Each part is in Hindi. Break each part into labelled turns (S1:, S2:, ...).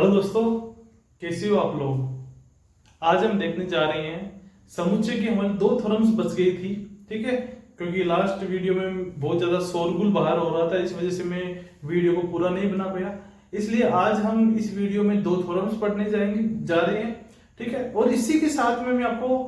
S1: हेलो दोस्तों, कैसे हो आप लोग। आज हम देखने जा रहे हैं समुच्चय की हमारी दो थ्योरम्स बच गई थी। ठीक है, क्योंकि लास्ट वीडियो में बहुत ज्यादा शोरगुल बाहर हो रहा था, इस वजह से मैं वीडियो को पूरा नहीं बना पाया। इसलिए आज हम इस वीडियो में दो थ्योरम्स पढ़ने जा रहे हैं। ठीक है, और इसी के साथ में मैं आपको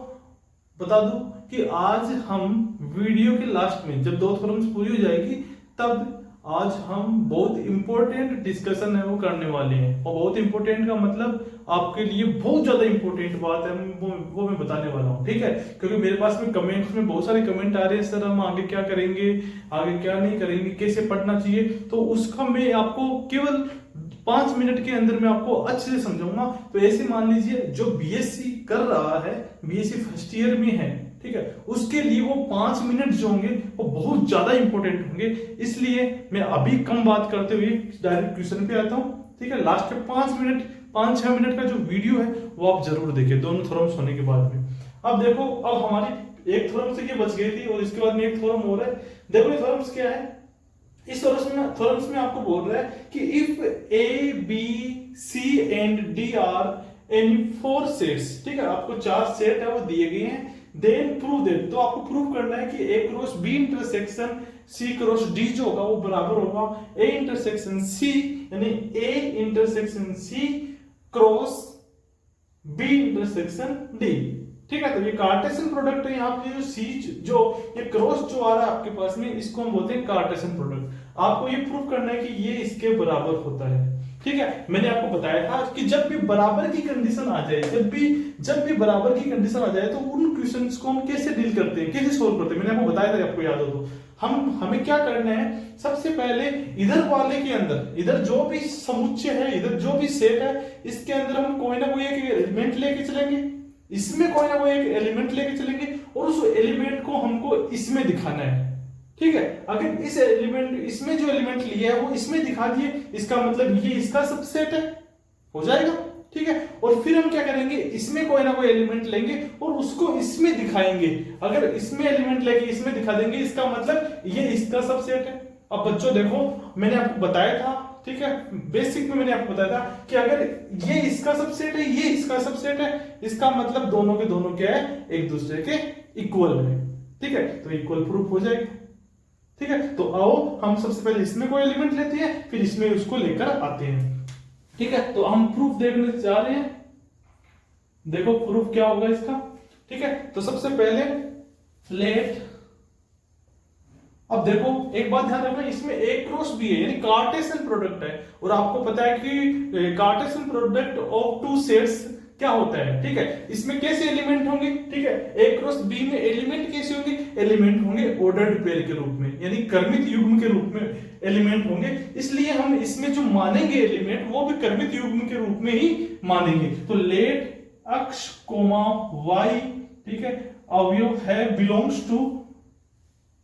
S1: बता दूं कि आज हम वीडियो के लास्ट में जब दो थ्योरम्स पूरी हो जाएगी तब आज हम बहुत इंपॉर्टेंट डिस्कशन है वो करने वाले हैं। और बहुत इंपॉर्टेंट का मतलब आपके लिए बहुत ज्यादा इंपॉर्टेंट बात है वो मैं बताने वाला हूँ। ठीक है, क्योंकि मेरे पास में कमेंट्स में बहुत सारे कमेंट आ रहे हैं, सर हम आगे क्या करेंगे, आगे क्या नहीं करेंगे, कैसे पढ़ना चाहिए। तो उसका मैं आपको केवल 5 मिनट के अंदर मैं आपको अच्छे से समझाऊंगा। तो ऐसे मान लीजिए जो बीएससी कर रहा है, बीएससी फर्स्ट ईयर में है, ठीक है, उसके लिए वो 5 मिनट जो होंगे वो बहुत ज्यादा इंपॉर्टेंट होंगे। इसलिए मैं अभी कम बात करते हुए डायरेक्ट क्वेश्चन पे आता हूं। ठीक है, लास्ट के 5-6 मिनट का जो वीडियो है वो आप जरूर देखें दोनों थ्योरम्स होने के बाद में। अब देखो, अब हमारी एक थ्योरम से ये बच गई थी और इसके बाद में एक थ्योरम हो रहा है। देखो ये थ्योरम्स क्या है। इस थ्योरम्स में आपको बोल रहा है कि if A B C and D are in 4 sets, ठीक है, आपको 4 सेट है वो दिए गए हैं। देन प्रूव दैट, तो आपको प्रूव करना है कि A cross B intersection C cross D जो होगा वो बराबर होगा ए इंटरसेक्शन सी, यानी A intersection C cross B intersection D. ठीक है, तो ये कार्टेशियन प्रोडक्ट है। यहाँ पे जो सी जो ये क्रॉस जो आ रहा है आपके पास में, इसको हम बोलते हैं कार्टेशियन प्रोडक्ट। आपको ये प्रूव करना है कि ये इसके बराबर होता है। ठीक है, मैंने आपको बताया था कि जब भी बराबर की कंडीशन आ जाए, जब भी बराबर की कंडीशन आ जाए तो उन क्वेश्चंस को हम कैसे डील करते हैं, कैसे सोल्व करते हैं, मैंने आपको बताया था, आपको याद हो तो। हमें क्या करना है, सबसे पहले इधर वाले के अंदर, इधर जो भी समुच्चय है, इधर जो भी सेट है, इसके अंदर हम कोई ना कोई एक एलिमेंट लेके चलेंगे, इसमें कोई ना कोई एक एलिमेंट लेके चलेंगे और उस एलिमेंट को हमको इसमें दिखाना है। ठीक है, अगर इस एलिमेंट, इसमें जो एलिमेंट लिया है वो इसमें दिखा दिए, इसका मतलब ये इसका सबसेट है, हो जाएगा। ठीक है, और फिर हम क्या करेंगे, इसमें कोई ना कोई एलिमेंट लेंगे और उसको इसमें दिखाएंगे। अगर इसमें एलिमेंट लेके इसमें दिखा देंगे, इसका मतलब ये इसका सबसेट है। अब बच्चों देखो, मैंने आपको बताया था, ठीक है, बेसिक में मैंने आपको बताया था कि अगर ये इसका सबसेट है, ये इसका सबसेट है, इसका मतलब दोनों के दोनों क्या है, एक दूसरे के इक्वल है। ठीक है, तो इक्वल प्रूफ हो जाएगा। ठीक है, तो आओ हम सबसे पहले इसमें कोई एलिमेंट लेते हैं, फिर इसमें उसको लेकर आते हैं। ठीक है, तो हम प्रूफ देखने जा रहे हैं। देखो प्रूफ क्या होगा इसका। ठीक है, तो सबसे पहले लेट, अब देखो एक बात ध्यान रखना, इसमें ए क्रॉस बी है, यानी कार्टेशियन प्रोडक्ट है। और आपको पता है कि कार्टेशियन प्रोडक्ट ऑफ 2 सेट्स क्या होता है। ठीक है, इसमें कैसे एलिमेंट होंगे, ठीक है, ए क्रॉस बी में एलिमेंट कैसे होंगे, एलिमेंट होंगे ऑर्डर्ड पेयर के रूप में, यानी क्रमित युग्म के रूप में एलिमेंट होंगे। इसलिए हम इसमें जो मानेंगे एलिमेंट वो भी क्रमित युग्म के रूप में ही मानेंगे। तो लेट अक्ष कोमा वाई, ठीक है, अवयव है बिलोंग्स टू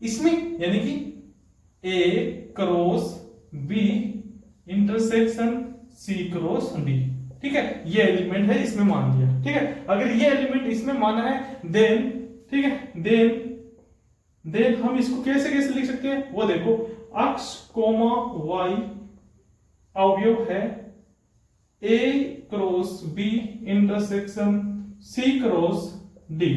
S1: इसमें, यानी कि A cross B intersection C cross D. ठीक है, ये एलिमेंट है, इसमें मान लिया। ठीक है, अगर ये एलिमेंट इसमें माना है देन, ठीक है, देन हम इसको कैसे कैसे लिख सकते हैं वो देखो, अक्ष कोमा वाई अवयव है A cross B intersection C cross D.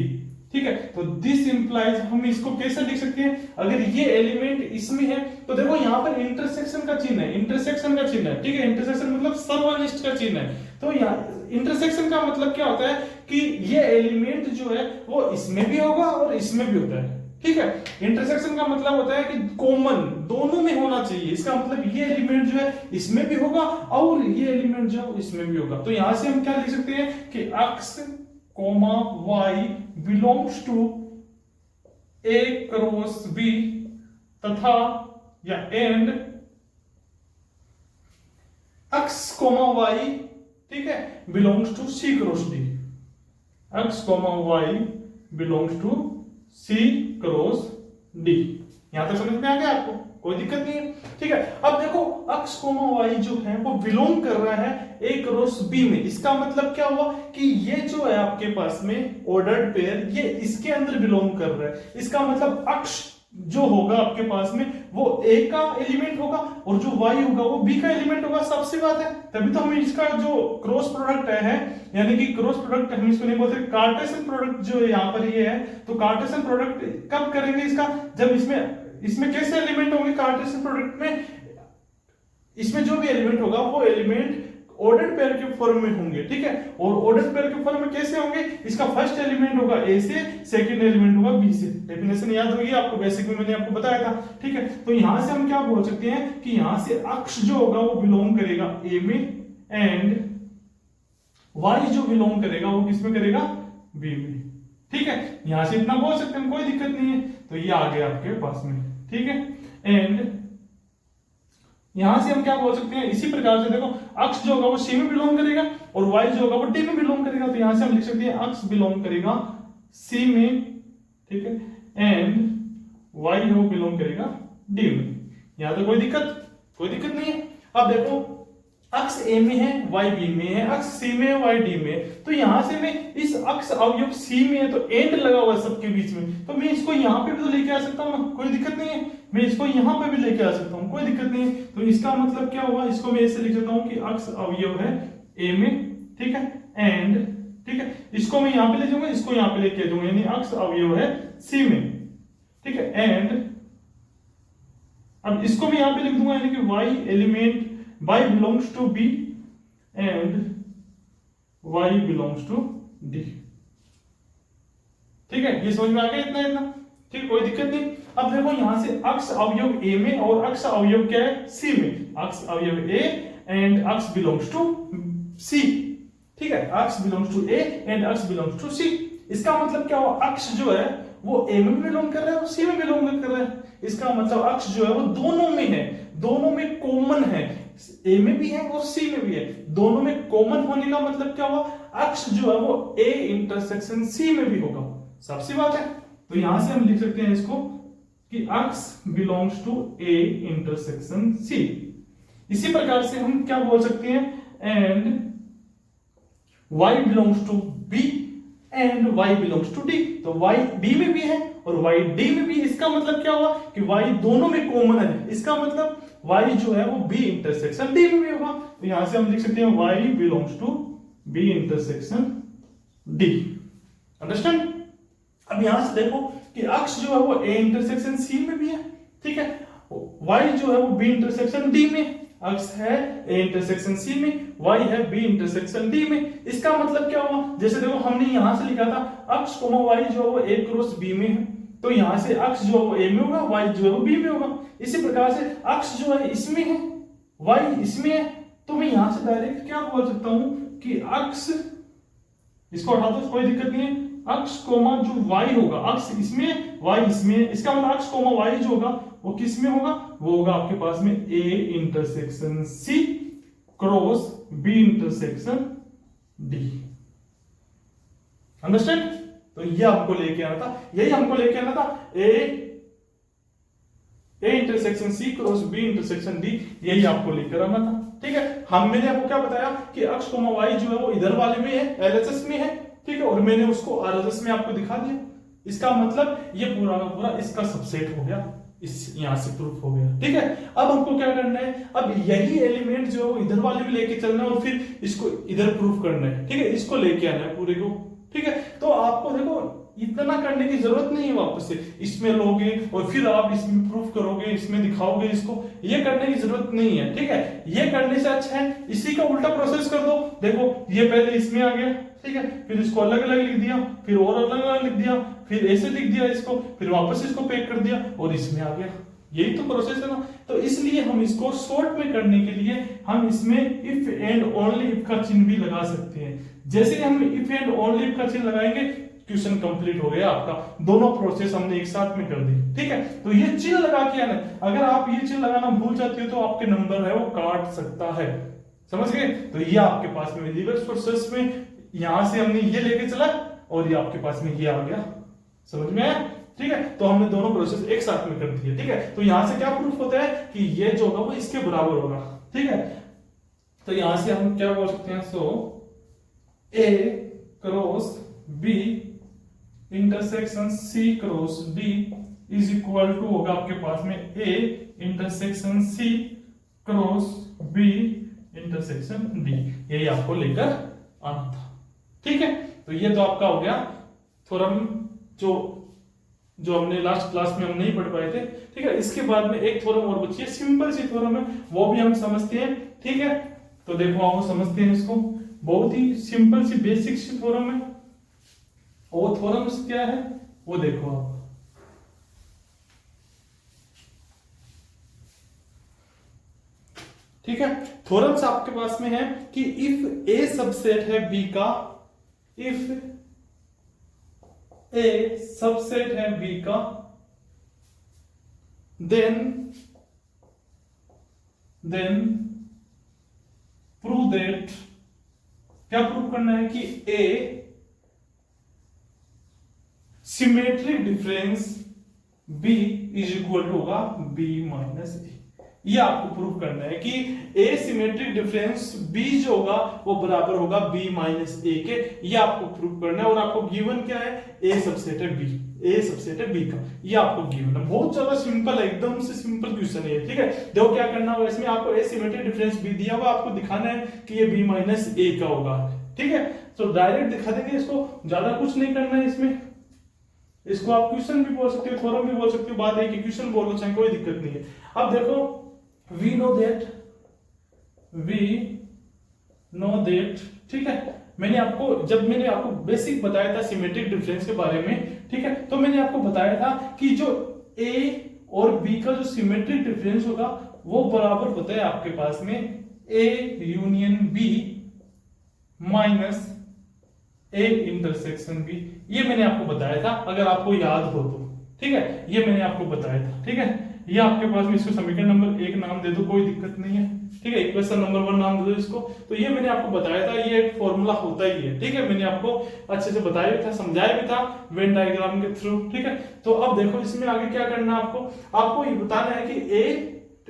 S1: ठीक है, तो दिस इंप्लाइज, हम इसको कैसे लिख सकते हैं, अगर ये एलिमेंट इसमें है तो देखो यहां पर इंटरसेक्शन का चिन्ह है, इंटरसेक्शन का चिन्ह है। ठीक है, इंटरसेक्शन मतलब सर्वनिष्ठ का चिन्ह है। तो यहाँ इंटरसेक्शन का मतलब क्या होता है कि ये एलिमेंट जो है वो इसमें भी होगा और इसमें भी होता है। ठीक है, इंटरसेक्शन का मतलब होता है कि कॉमन दोनों में होना चाहिए। इसका मतलब ये एलिमेंट जो है इसमें भी होगा और ये एलिमेंट जो है इसमें भी होगा। तो यहां से हम क्या लिख सकते हैं कि x comma y belongs to A cross B तथा या एंड अक्ष कोमा वाई, ठीक है, belongs to C cross D. X comma y belongs to C cross D. यहां तक समझ में आ गया आपको, कोई दिक्कत नहीं है। ठीक है, अब देखो अक्ष कोमा वाई जो है वो बिलोंग कर रहा है ए क्रॉस बी में। इसका मतलब क्या हुआ कि ये जो है आपके पास में ऑर्डर्ड पेयर, ये इसके अंदर बिलोंग कर रहा है। इसका मतलब अक्ष जो होगा आपके पास में वो ए का एलिमेंट होगा और जो वाई होगा वो बी का एलिमेंट होगा। सबसे बात है, तभी तो हमें इसका जो क्रॉस प्रोडक्ट है यानी कि क्रॉस प्रोडक्ट हम इसको नहीं बोलते, कार्टेशियन प्रोडक्ट जो यहाँ पर ये है, तो कार्टेशियन प्रोडक्ट कब करेंगे इसका, जब इसमें कैसे एलिमेंट होंगे कार्टेशियन प्रोडक्ट में, इसमें जो भी एलिमेंट होगा वो एलिमेंट ऑर्डर्ड पेयर के फॉर्म में होंगे, ठीक है। और ऑर्डर्ड पेयर के फॉर्म में कैसे होंगे, इसका फर्स्ट एलिमेंट होगा ए से, सेकंड एलिमेंट होगा बी से। डेफिनेशन याद होगी आपको, बेसिक में मैंने आपको बताया था, ठीक है। तो यहां से हम क्या बोल सकते हैं कि यहां से अक्ष जो होगा वो बिलोंग करेगा ए में, एंड वाई जो बिलोंग करेगा वो किसमें करेगा, बी में, ठीक है। यहां से इतना बोल सकते हैं, कोई दिक्कत नहीं है। तो ये आ गया आपके पास में, ठीक है। एंड यहां से हम क्या बोल सकते हैं, इसी प्रकार से देखो अक्ष जो होगा वो सी में बिलोंग करेगा और वाई जो होगा वो डी में बिलोंग करेगा। तो यहां से हम लिख सकते हैं अक्ष बिलोंग करेगा सी में, ठीक है, एंड वाई है वो बिलोंग करेगा डी में। यहां तो कोई दिक्कत नहीं है। अब देखो अक्ष ए में है, वाई बी में है, अक्ष सी में है, वाई डी में है। तो यहां से मैं इस अक्ष अवयव सी में है, तो एंड लगा हुआ है सबके बीच में, तो मैं इसको यहां पे भी तो लेके आ सकता हूं ना, कोई दिक्कत नहीं है। मैं इसको यहां पे भी लेके आ सकता हूं, कोई दिक्कत नहीं है। तो इसका मतलब क्या हुआ, इसको मैं ऐसे लिख सकता हूं कि अक्ष अवयव है ए में, ठीक है, एंड, ठीक है, इसको मैं यहां पे ले जाऊंगा, इसको यहां पे लेके आ जाऊंगा, यानी अक्ष अवयव है सी में, ठीक है। एंड अब इसको मैं यहां पे लिख दूंगा, यानी कि y element y belongs to B and y belongs to D, ठीक है। ये समझ में आ गया इतना, ठीक, कोई दिक्कत नहीं। अब देखो यहां से अक्ष अवयव A में और अक्ष अवयव क्या है C में, अक्ष अवयव A एंड अक्ष बिलोंग्स टू C, ठीक है, अक्ष बिलोंग्स टू A एंड अक्ष बिलोंग्स टू C। इसका मतलब क्या हुआ, अक्ष जो है वो A में बिलोंग कर रहा है और C में बिलोंग कर रहा है। इसका मतलब अक्ष जो है वो दोनों में है, दोनों में कॉमन है, ए में भी है और सी में भी है। दोनों में कॉमन होने का मतलब क्या हुआ, अक्ष जो है वो ए इंटरसेक्शन सी में भी होगा। सबसे बात है, तो यहां से हम लिख सकते हैं इसको कि x belongs to A intersection C. इसी प्रकार से हम क्या बोल सकते हैं, and y belongs to b and y belongs to d। तो y b में भी है और y d में भी। इसका मतलब क्या हुआ कि y दोनों में कॉमन है, इसका मतलब y जो है वो b इंटरसेक्शन d में भी होगा। तो यहां से हम लिख सकते हैं y belongs to b intersection d। Understand. अब यहां से देखो कि अक्ष जो है वो a इंटरसेक्शन c में भी है, ठीक है, y जो है वो b इंटरसेक्शन d में, अक्ष है a इंटरसेक्शन c में, y है b इंटरसेक्शन d में। इसका मतलब क्या हुआ, जैसे देखो हमने यहां से लिखा था अक्ष कोमा y जो है वो a क्रॉस b में है, तो यहां से अक्ष जो है वो a में होगा, y जो है वो b में होगा। इसी प्रकार से अक्ष जो है इसमें है, y इसमें है, तो मैं यहां से डायरेक्ट क्या बोल सकता हूं कि अक्ष, इसको हटा दो कोई दिक्कत नहीं है, अक्ष कोमा जो y होगा, अक्ष इसमें y इसमें, इसका मतलब अक्ष कोमा y जो होगा वो किस में होगा, वो होगा आपके पास में a intersection c cross b intersection d। Understand. तो ये हमको लेके आना था, यही हमको लेके आना था, a intersection c cross b intersection d, यही आपको लेकर आना था, ठीक है। मैंने आपको क्या बताया कि अक्ष कोमा y जो है वो इधर वाले में है, LHS में है, ठीक है, और मैंने उसको RHS में आपको दिखा दिया। इसका मतलब ये पूरा का पूरा इसका सबसेट हो गया, इस यहां से प्रूफ हो गया, ठीक है। अब हमको क्या करना है, अब यही एलिमेंट जो है वो इधर वाले में लेके चलना है और फिर इसको इधर प्रूफ करना है, ठीक है, इसको लेके आना है पूरे को, ठीक है। तो आपको देखो इतना करने की जरूरत नहीं है, वापस से इसमें लोगे और फिर आप इसमें प्रूफ करोगे, इसमें दिखाओगे, इसको ये करने की जरूरत नहीं है, ठीक है। ये करने से अच्छा है इसी का उल्टा प्रोसेस कर दो। देखो ये पहले इसमें आ गया, ठीक है, फिर इसको अलग अलग लिख दिया, फिर और अलग अलग लिख दिया, फिर ऐसे लिख दिया इसको, फिर वापस इसको पैक कर दिया और इसमें आ गया। यही तो प्रोसेस है ना। तो इसलिए हम इसको शॉर्ट में करने के लिए हम इसमें इफ एंड ओनली इफ का चिन्ह भी लगा सकते हैं। जैसे हम इफ एंड ओनली इफ का चिन्ह लगाएंगे, क्वेश्चन कंप्लीट हो गया आपका। दोनों प्रोसेस हमने एक साथ में कर दी, ठीक है। तो ये चिन्ह लगा के आना, अगर आप ये चिन्ह लगाना भूल जाते हो तो आपके नंबर है वो काट सकता है, समझ गए। तो ये आपके पास में रिवर्स प्रोसेस में यहां से हमने ये लेके चला और ये आपके पास में ये आ गया, समझ में आया, ठीक है। तो हमने दोनों प्रोसेस एक साथ में कर दिए, ठीक है। तो यहां से क्या प्रूफ होता है कि ये जो होगा वो इसके बराबर होगा, ठीक है। तो यहां से हम क्या बोल सकते हैं, so A cross B intersection C cross D is equal to होगा आपके पास में A intersection C cross B intersection D. यही आपको लेकर आना था, ठीक है। तो ये तो आपका हो गया थ्योरम जो हमने लास्ट क्लास में हम नहीं पढ़ पाए थे, ठीक है। इसके बाद में एक थ्योरम और बची है, सिंपल सी थ्योरम है, वो भी हम समझते हैं, ठीक है। तो देखो आप समझते हैं इसको, बहुत ही सिंपल सी बेसिक सी थ्योरम है। वो थ्योरम्स क्या है वो देखो आप, ठीक है। थ्योरम्स आपके पास में है कि इफ ए सबसेट है बी का, इफ ए सबसेट है बी का, देन प्रूव दैट, क्या प्रूव करना है कि A symmetric difference B is equal to होगा बी माइनस ए। ये आपको प्रूव करना है कि ए सिमेट्रिक डिफरेंस बी जो होगा वो बराबर होगा बी माइनस ए के। ये आपको प्रूव करना है, और आपको गिवन क्या है, ए सबसेट है बी, ए सबसेट है बी का, ये आपको गिवन है। बहुत ज्यादा सिंपल है, एकदम से सिंपल क्वेश्चन है, ठीक है। देखो क्या करना होगा इसमें, आपको ए सिमेट्रिक डिफरेंस बी दिया हुआ, आपको दिखाना है कि ये बी माइनस ए का होगा, ठीक है। तो डायरेक्ट दिखा देंगे इसको, ज्यादा कुछ नहीं करना है इसमें। इसको आप क्वेश्चन भी बोल सकते हो, थ्योरम भी बोल सकते हो, बात है कि क्वेश्चन बोलो चाहे, कोई दिक्कत नहीं है। अब देखो we know that, ठीक है। जब मैंने आपको बेसिक बताया था सिमेट्रिक डिफरेंस के बारे में, ठीक है, तो मैंने आपको बताया था कि जो A और B का जो सिमेट्रिक डिफरेंस होगा वो बराबर होता है आपके पास में A union B minus A intersection B। ये मैंने आपको बताया था, अगर आपको याद हो तो, ठीक है। ये मैंने आपको बताया था, ठीक है। ये आपके पास में, इसको समीकरण नंबर 1 नाम दे दो, कोई दिक्कत नहीं है, ठीक है। इक्वेशन नंबर 1 नाम दे दो इसको। तो ये मैंने आपको बताया था, ये एक फॉर्मूला होता ही है, ठीक है। मैंने आपको अच्छे से बताया भी था, समझाया भी था वेन डायग्राम के थ्रू, ठीक है। तो अब देखो इसमें आगे क्या करना है आपको ये बताना है कि ए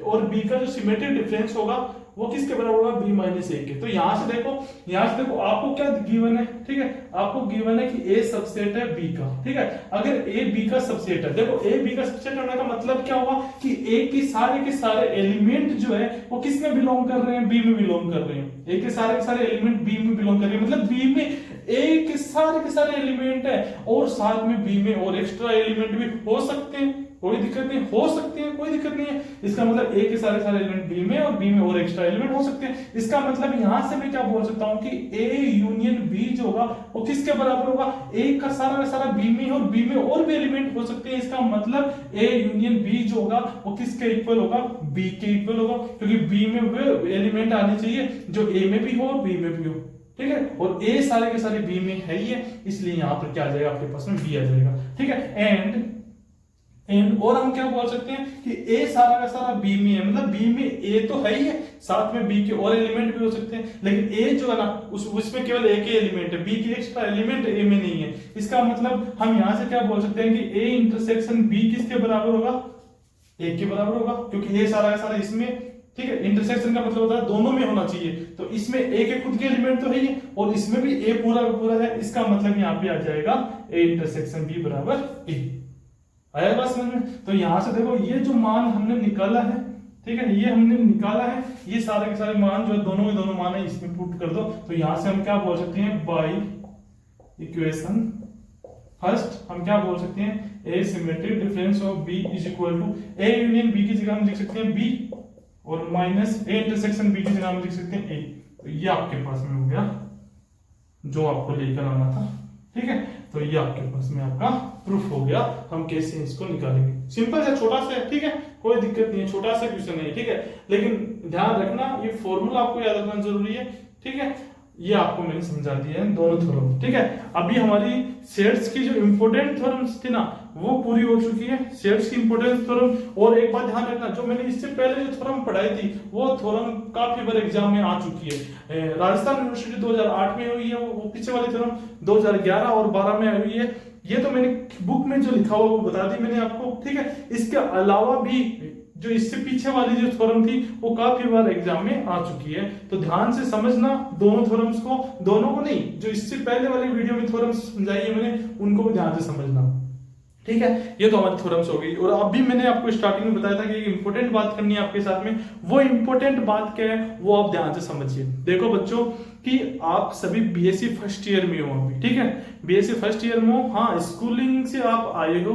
S1: और बी का जो सिमेट्रिक डिफरेंस होगा वो किसके बराबर होगा, बी माइनस ए के। तो यहां से देखो आपको क्या गिवन है, ठीक है। आपको गिवन है कि ए सबसेट है बी का, ठीक है। अगर ए बी का सबसेट है, देखो ए बी का सबसेट होने का मतलब क्या हुआ कि ए के सारे एलिमेंट जो है वो किस में बिलोंग कर रहे हैं, बी में बिलोंग कर रहे हैं। ए के सारे एलिमेंट बी में बिलोंग कर रहे हैं, मतलब बी में ए के सारे एलिमेंट है, और साथ में बी में और एक्स्ट्रा एलिमेंट भी हो सकते हैं, कोई दिक्कत नहीं, हो सकते हैं, कोई दिक्कत नहीं है। इसका मतलब ए के सारे एलिमेंट बी में, और बी में और एक्स्ट्रा एलिमेंट हो सकते हैं। इसका मतलब यहां से मैं क्या बोल सकता हूं कि ए यूनियन बी जो होगा वो किसके बराबर होगा, ए का सारा बी में, और बी में और भी एलिमेंट हो सकते हैं। इसका मतलब ए यूनियन बी जो होगा वो किसके इक्वल होगा, बी के इक्वल होगा, क्योंकि बी में वो एलिमेंट आने चाहिए जो ए में भी हो और बी में भी हो, ठीक है। और ए सारे के सारे बी में है ही है, इसलिए यहां पर क्या आ जाएगा आपके पास में, बी आ जाएगा, ठीक है। एंड और हम क्या बोल सकते हैं कि ए सारा का सारा बी में है, मतलब बी में ए तो है ही है, साथ में बी के और एलिमेंट भी हो सकते हैं, लेकिन ए जो है ना उसमें केवल एक ही एलिमेंट है, बी के एक्स्ट्रा एलिमेंट ए में नहीं है। इसका मतलब हम यहां से क्या बोल सकते हैं कि ए इंटरसेक्शन बी किसके बराबर होगा, ए के बराबर होगा, क्योंकि ए सारा का सारा इसमें, ठीक है। इंटरसेक्शन का मतलब होता है दोनों में होना चाहिए, तो इसमें ए के खुद के एलिमेंट तो है ही, और इसमें भी ए पूरा का पूरा है। इसका मतलब यहाँ पे आ जाएगा ए इंटरसेक्शन बी बराबर ए। आया बात समझ में? तो यहां से देखो ये जो मान हमने निकाला है, ठीक है, ये हमने निकाला है, ये सारे के सारे मान जो दोनों के दोनों मान है इसमें पुट कर दो। तो यहां से हम क्या बोल सकते हैं, बाई इक्वेशन फर्स्ट हम क्या बोल सकते हैं, A symmetric difference of B is equal to A union B की जगह हम लिख सकते हैं बी, और माइनस ए इंटरसेक्शन बी की जगह हम लिख सकते हैं ए। तो ये आपके पास में हो गया जो आपको लेकर आना था, ठीक है। तो ये आपके पास में आपका प्रूफ हो गया। हम कैसे इसको निकालेंगे, सिंपल है, छोटा सा है, ठीक है, कोई दिक्कत नहीं है, छोटा सा क्वेश्चन है, ठीक है। लेकिन ध्यान रखना ये फॉर्मूला आपको याद रखना जरूरी है, ठीक है। ये आपको मैंने समझा दिया है दोनों थ्योरम, ठीक है। अभी हमारी सेट्स की जो इंपोर्टेंट थ्योरम्स थी ना वो पूरी हो चुकी है, सेट्स की इंपोर्टेंट थ्योरम। और एक बात ध्यान रखना, जो मैंने इससे पहले जो थ्योरम पढ़ाई थी वो थ्योरम काफी बार एग्जाम में आ चुकी है। राजस्थान यूनिवर्सिटी 2008 में हुई है, वो पीछे वाली थ्योरम 2011 और 12 में आई हुई है। ये तो मैंने बुक में जो लिखा हुआ वो बता दी मैंने आपको, ठीक है। इसके अलावा भी जो इससे पीछे वाली जो थ्योरम थी वो काफी बार एग्जाम में आ चुकी है, तो ध्यान से समझना दोनों थ्योरम्स को, दोनों को नहीं, जो इससे पहले वाली वीडियो में थ्योरम्स समझाई है मैंने उनको भी ध्यान से समझना, ठीक है, ये तो हमारी थ्योरम्स हो गई। और अभी मैंने आपको स्टार्टिंग में बताया था कि एक इंपॉर्टेंट बात करनी है आपके साथ में। वो इंपॉर्टेंट बात क्या है वो आप ध्यान से समझिए। देखो बच्चों कि आप सभी बीएससी फर्स्ट ईयर में हो अभी, ठीक है, बीएससी फर्स्ट ईयर में हो। हाँ, स्कूलिंग से आप आए हो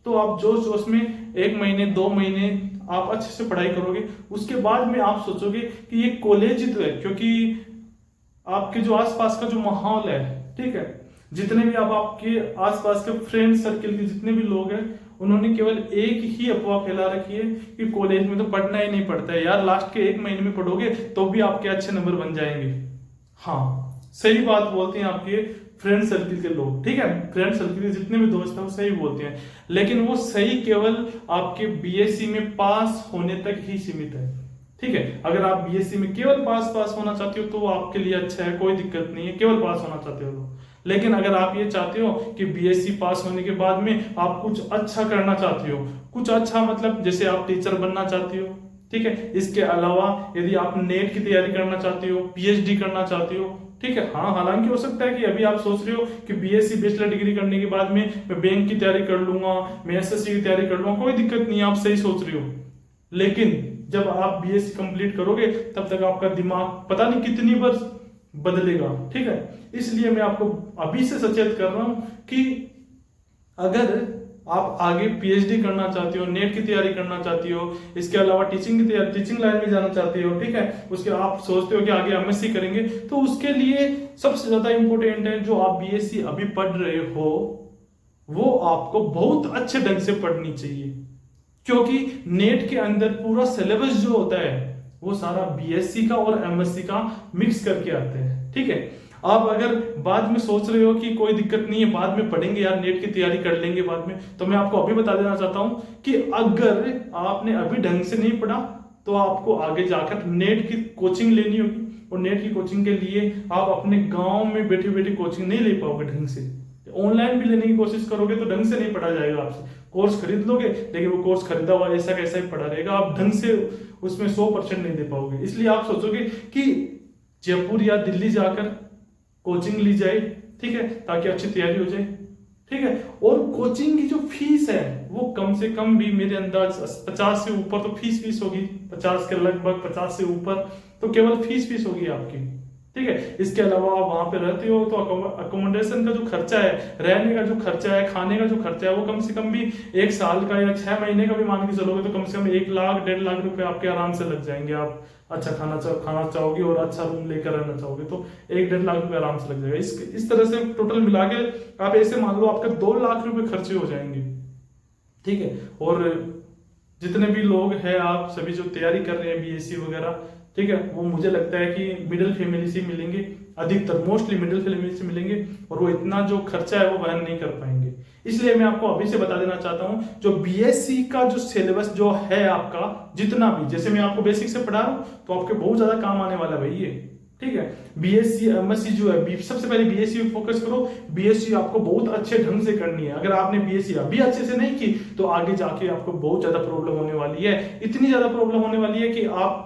S1: तो आप जोश में 1 महीने 2 महीने आप अच्छे से पढ़ाई करोगे, उसके बाद में आप सोचोगे कि ये कॉलेज ही तो है, क्योंकि आपके जो आसपास का जो माहौल है, ठीक है, जितने भी आप आपके आसपास के फ्रेंड सर्किल के जितने भी लोग हैं, उन्होंने केवल एक ही अफवाह फैला रखी है कि कॉलेज में तो पढ़ना ही नहीं पड़ता है यार, लास्ट के 1 महीने में पढ़ोगे तो भी आपके अच्छे नंबर बन जाएंगे। हाँ, सही बात बोलते हैं आपके फ्रेंड सर्किल के लोग, ठीक है, फ्रेंड सर्किल के जितने भी दोस्त हैं वो सही बोलते हैं, लेकिन वो सही केवल आपके बीएससी में पास होने तक ही सीमित है। ठीक है, अगर आप बीएससी में केवल पास होना चाहते हो तो वो आपके लिए अच्छा है, कोई दिक्कत नहीं है, केवल पास होना चाहते हो तो। लेकिन अगर आप ये चाहते हो कि बीएससी पास होने के बाद में आप कुछ अच्छा करना चाहते हो, कुछ अच्छा मतलब जैसे आप टीचर बनना चाहते हो, ठीक है, इसके अलावा यदि आप नेट की तैयारी करना चाहते हो, पीएचडी करना चाहते हो, ठीक है, हाँ, हालांकि हो सकता है कि अभी आप सोच रहे हो कि बीएससी बैचलर डिग्री करने के बाद में मैं बैंक की तैयारी कर लूंगा, मैं एसएससी की तैयारी कर लूंगा, कोई दिक्कत नहीं है, आप सही सोच रहे हो। लेकिन जब आप बीएससी कंप्लीट करोगे तब तक आपका दिमाग पता नहीं कितनी बार बदलेगा, ठीक है, इसलिए मैं आपको अभी से सचेत कर रहा हूं कि अगर आप आगे पीएचडी करना चाहते हो, नेट की तैयारी करना चाहती हो, इसके अलावा टीचिंग की तैयारी, टीचिंग लाइन में जाना चाहते हो, ठीक है, उसके आप सोचते हो कि आगे एमएससी करेंगे, तो उसके लिए सबसे ज्यादा इंपॉर्टेंट है जो आप बीएससी अभी पढ़ रहे हो वो आपको बहुत अच्छे ढंग से पढ़नी चाहिए, क्योंकि नेट के अंदर पूरा सिलेबस जो होता है वो सारा बीएससी का और एमएससी का मिक्स करके आते हैं। ठीक है, आप अगर बाद में सोच रहे हो कि कोई दिक्कत नहीं है, बाद में पढ़ेंगे यार, नेट की तैयारी कर लेंगे बाद में, तो मैं आपको अभी बता देना चाहता हूं कि अगर आपने अभी ढंग से नहीं पढ़ा तो आपको आगे जाकर नेट की कोचिंग लेनी होगी, और नेट की कोचिंग के लिए आप अपने गांव में बैठे बैठे कोचिंग नहीं ले पाओगे ढंग से। ऑनलाइन भी लेने की कोशिश करोगे तो ढंग से नहीं पढ़ा जाएगा आपसे, कोर्स खरीद लोगे लेकिन वो कोर्स खरीदा हुआ ऐसा कैसा ही पढ़ा रहेगा, आप ढंग से उसमें 100% नहीं दे पाओगे। इसलिए आप सोचोगे कि जयपुर या दिल्ली जाकर कोचिंग ली जाए, ठीक है, ताकि अच्छी तैयारी हो जाए, ठीक है, और कोचिंग की जो फीस है वो कम से कम भी मेरे अंदाज 50 से ऊपर तो फीस होगी, 50 के लगभग, 50 से ऊपर तो केवल फीस होगी आपकी, ठीक है। इसके अलावा आप वहां पे रहते हो तो अकोमोडेशन का जो खर्चा है, रहने का जो खर्चा है, खाने का जो खर्चा है, वो कम से कम भी 1 साल का या 6 महीने का भी मान के चलोगे तो कम से कम 1 लाख 1.5 लाख रुपए आपके आराम से लग जाएंगे। आप अच्छा खाना चाहोगे और अच्छा रूम लेकर रहना चाहोगे तो 1-1.5 लाख रुपए आराम से लग जाएगा। इस तरह से टोटल मिला के आप ऐसे मान लो आपके 2 लाख रुपए खर्चे हो जाएंगे, ठीक है। और जितने भी लोग हैं आप सभी जो तैयारी कर रहे हैं बीएससी वगैरह, ठीक है, वो मुझे लगता है कि मिडिल फैमिली से मिलेंगे, अधिकतर मोस्टली मिडिल फैमिली से मिलेंगे, और वो इतना जो खर्चा है वो वहन नहीं कर पाएंगे। इसलिए मैं आपको अभी से बता देना चाहता हूं, जो बीएससी का जो सिलेबस जो है आपका, जितना भी, जैसे मैं आपको बेसिक से पढ़ा रहा हूं तो आपके बहुत ज्यादा काम आने वाला भाई ये, ठीक है। बीएससी एमएससी जो है, सबसे पहले बीएससी पे फोकस करो। बीएससी आपको बहुत अच्छे ढंग से करनी है। अगर आपने बीएससी अभी अच्छे से नहीं की तो आगे जाके आपको बहुत ज्यादा प्रॉब्लम होने वाली है, इतनी ज्यादा प्रॉब्लम होने वाली है कि आप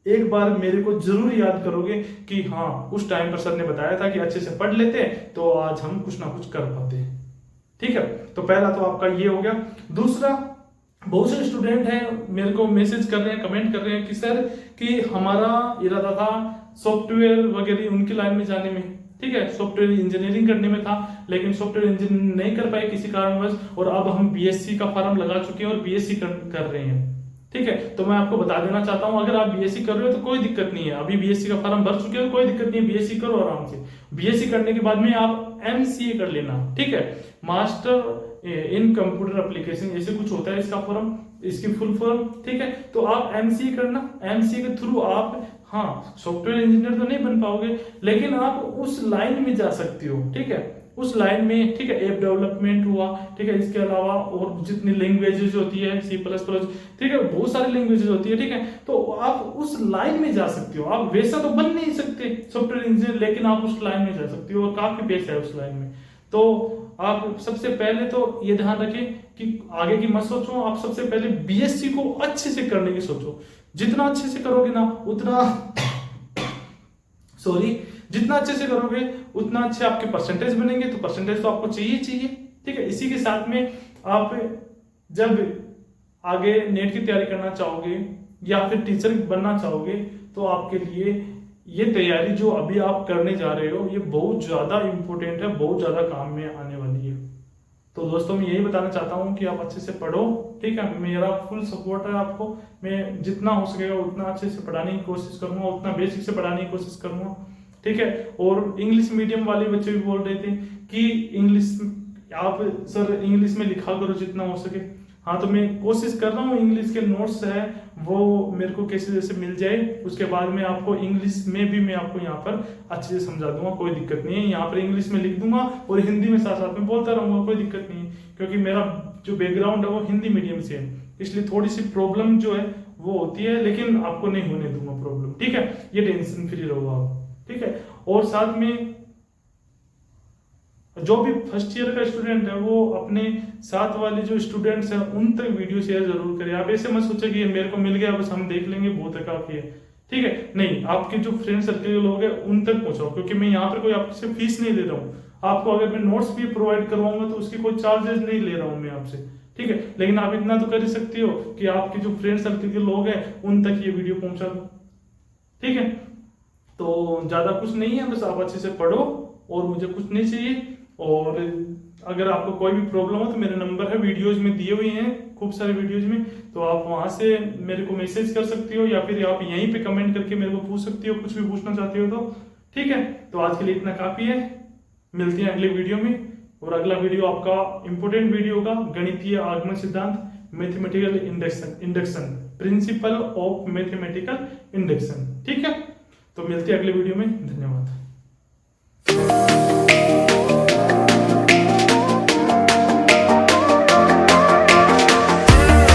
S1: एक बार मेरे को जरूर याद करोगे कि हाँ, उस टाइम पर सर ने बताया था कि अच्छे से पढ़ लेते तो आज हम कुछ ना कुछ कर पाते, ठीक है। तो पहला तो आपका ये हो गया। दूसरा, बहुत से स्टूडेंट हैं मेरे को मैसेज कर रहे हैं, कमेंट कर रहे हैं कि सर कि हमारा इरादा था सॉफ्टवेयर वगैरह उनकी लाइन में जाने में, ठीक है, सॉफ्टवेयर इंजीनियरिंग करने में था, लेकिन सॉफ्टवेयर इंजीनियरिंग नहीं कर पाए किसी कारणवश, और अब हम बीएससी का फॉर्म लगा चुके हैं और बीएससी कर रहे हैं, ठीक है। तो मैं आपको बता देना चाहता हूं, अगर आप बीएससी कर रहे हो तो कोई दिक्कत नहीं है, अभी बीएससी का फॉर्म भर चुके हो, कोई दिक्कत नहीं है, बीएससी करो आराम से। बीएससी करने के बाद में आप एमसीए कर लेना, ठीक है, मास्टर इन कंप्यूटर एप्लीकेशन, ऐसे कुछ होता है इसका फॉर्म, इसकी फुल फॉर्म, ठीक है। तो आप एमसीए करना, एमसीए के थ्रू आप, हाँ, सॉफ्टवेयर इंजीनियर तो नहीं बन पाओगे लेकिन आप उस लाइन में जा सकते हो, ठीक है, उस लाइन में, ठीक है। ऐप डेवलपमेंट हुआ, ठीक है, इसके अलावा और जितनी लैंग्वेजेस होती है, C++, ठीक है, बहुत सारी लैंग्वेजेस होती है, ठीक है। तो आप उस लाइन में जा सकते हो। आप वैसा तो बन नहीं सकते सॉफ्टवेयर इंजीनियर, लेकिन आप उस लाइन में जा सकते हो और काफी पैसा है उस लाइन में। तो आप सबसे पहले तो ये ध्यान रखें कि आगे की मत सोचो, आप सबसे पहले बीएससी को अच्छे से करने की सोचो। जितना अच्छे से करोगे ना उतना जितना अच्छे से करोगे उतना अच्छे आपके परसेंटेज बनेंगे, तो परसेंटेज तो आपको चाहिए, ठीक है। इसी के साथ में आप जब आगे नेट की तैयारी करना चाहोगे या फिर टीचर बनना चाहोगे तो आपके लिए ये तैयारी जो अभी आप करने जा रहे हो ये बहुत ज्यादा इंपॉर्टेंट है, बहुत ज्यादा काम में आने वाली है। तो दोस्तों मैं यही बताना चाहता हूँ कि आप अच्छे से पढ़ो, ठीक है। मेरा फुल सपोर्ट है आपको, मैं जितना हो सकेगा उतना अच्छे से पढ़ाने की कोशिश करूंगा, उतना बेसिक से पढ़ाने की कोशिश करूंगा, ठीक है। और इंग्लिश मीडियम वाले बच्चे भी बोल रहे थे कि इंग्लिश आप सर इंग्लिश में लिखा करो जितना हो सके। हाँ तो मैं कोशिश कर रहा हूँ, इंग्लिश के नोट्स है वो मेरे को कैसे जैसे मिल जाए, उसके बाद में आपको इंग्लिश में भी मैं आपको यहाँ पर अच्छे से समझा दूंगा, कोई दिक्कत नहीं है। यहाँ पर इंग्लिश में लिख दूंगा और हिंदी में साथ साथ में बोलता रहूंगा, कोई दिक्कत नहीं है, क्योंकि मेरा जो बैकग्राउंड है वो हिंदी मीडियम से है, इसलिए थोड़ी सी प्रॉब्लम जो है वो होती है, लेकिन आपको नहीं होने दूंगा प्रॉब्लम, ठीक है। ये टेंशन फ्री रहो आप, ठीक है। और साथ में जो भी फर्स्ट ईयर का स्टूडेंट है वो अपने साथ वाले जो स्टूडेंट्स हैं उन तक वीडियो शेयर जरूर करें। आप ऐसे मत सोचे कि ये मेरे को मिल गया बस हम देख लेंगे बहुत है काफी है, ठीक है। नहीं, आपके जो फ्रेंड सर्कल के लोग हैं उन तक पहुंचाओ, क्योंकि मैं यहाँ पर कोई आपसे फीस नहीं ले रहा हूँ। आपको अगर मैं नोट्स भी प्रोवाइड करवाऊंगा तो उसकी कोई चार्जेस नहीं ले रहा हूँ मैं आपसे, ठीक है। लेकिन आप इतना तो कर ही सकते हो कि आपके जो फ्रेंड सर्कल के लोग हैं उन तक ये वीडियो पहुंचा दो, ठीक है। तो ज्यादा कुछ नहीं है, बस आप अच्छे से पढ़ो और मुझे कुछ नहीं चाहिए। और अगर आपको कोई भी प्रॉब्लम हो तो मेरे नंबर है वीडियोज में दिए हुए हैं, खूब सारे वीडियोज में, तो आप वहां से मेरे को मैसेज कर सकते हो या फिर आप यहीं पे कमेंट करके मेरे को पूछ सकते हो, कुछ भी पूछना चाहते हो तो, ठीक है। तो आज के लिए इतना काफी है, मिलते हैं अगले वीडियो में। और अगला वीडियो आपका इंपोर्टेंट वीडियो होगा, गणितीय आगमन सिद्धांत, mathematical induction, principle of mathematical induction, ठीक है। तो मिलते हैं अगले वीडियो में, धन्यवाद।